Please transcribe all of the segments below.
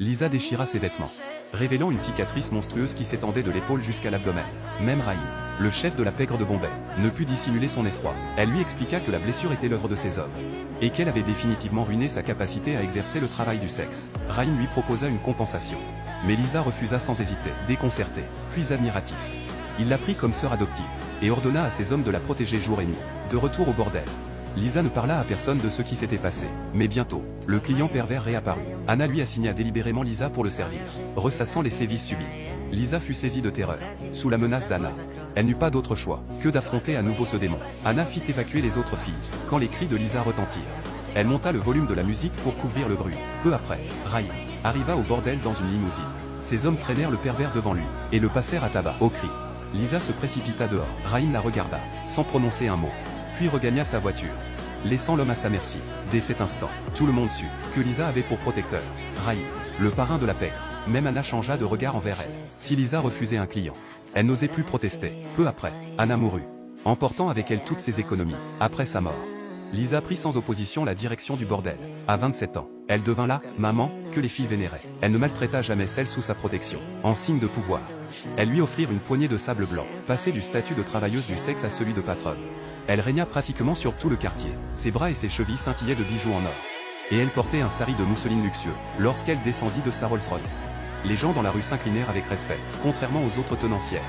Lisa déchira ses vêtements, révélant une cicatrice monstrueuse qui s'étendait de l'épaule jusqu'à l'abdomen. Même Raïm, le chef de la pègre de Bombay, ne put dissimuler son effroi. Elle lui expliqua que la blessure était l'œuvre de ses hommes, et qu'elle avait définitivement ruiné sa capacité à exercer le travail du sexe. Raïm lui proposa une compensation, mais Lisa refusa sans hésiter, déconcertée, puis admiratif. Il la prit comme sœur adoptive, et ordonna à ses hommes de la protéger jour et nuit. De retour au bordel, Lisa ne parla à personne de ce qui s'était passé. Mais bientôt, le client pervers réapparut. Anna lui assigna délibérément Lisa pour le servir, ressassant les sévices subis. Lisa fut saisie de terreur, sous la menace d'Anna. Elle n'eut pas d'autre choix que d'affronter à nouveau ce démon. Anna fit évacuer les autres filles, quand les cris de Lisa retentirent. Elle monta le volume de la musique pour couvrir le bruit. Peu après, Raïm arriva au bordel dans une limousine. Ses hommes traînèrent le pervers devant lui, et le passèrent à tabac. Au cri, Lisa se précipita dehors. Raïm la regarda, sans prononcer un mot, puis regagna sa voiture, laissant l'homme à sa merci. Dès cet instant, tout le monde sut que Lisa avait pour protecteur Raïm, le parrain de la pègre. Même Anna changea de regard envers elle. Si Lisa refusait un client, elle n'osait plus protester. Peu après, Anna mourut, emportant avec elle toutes ses économies. Après sa mort, Lisa prit sans opposition la direction du bordel. À 27 ans, elle devint la maman que les filles vénéraient. Elle ne maltraita jamais celle sous sa protection. En signe de pouvoir, elles lui offrirent une poignée de sable blanc, passée du statut de travailleuse du sexe à celui de patronne. Elle régna pratiquement sur tout le quartier. Ses bras et ses chevilles scintillaient de bijoux en or. Et elle portait un sari de mousseline luxueux, lorsqu'elle descendit de sa Rolls-Royce. Les gens dans la rue s'inclinèrent avec respect, contrairement aux autres tenancières.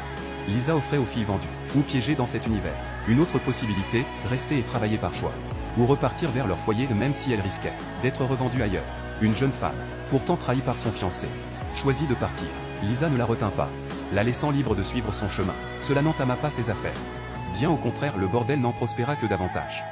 Lisa offrait aux filles vendues, ou piégées dans cet univers, une autre possibilité, rester et travailler par choix, ou repartir vers leur foyer même si elles risquaient d'être revendues ailleurs. Une jeune femme, pourtant trahie par son fiancé, choisit de partir. Lisa ne la retint pas, la laissant libre de suivre son chemin. Cela n'entama pas ses affaires. Bien au contraire, le bordel n'en prospéra que davantage.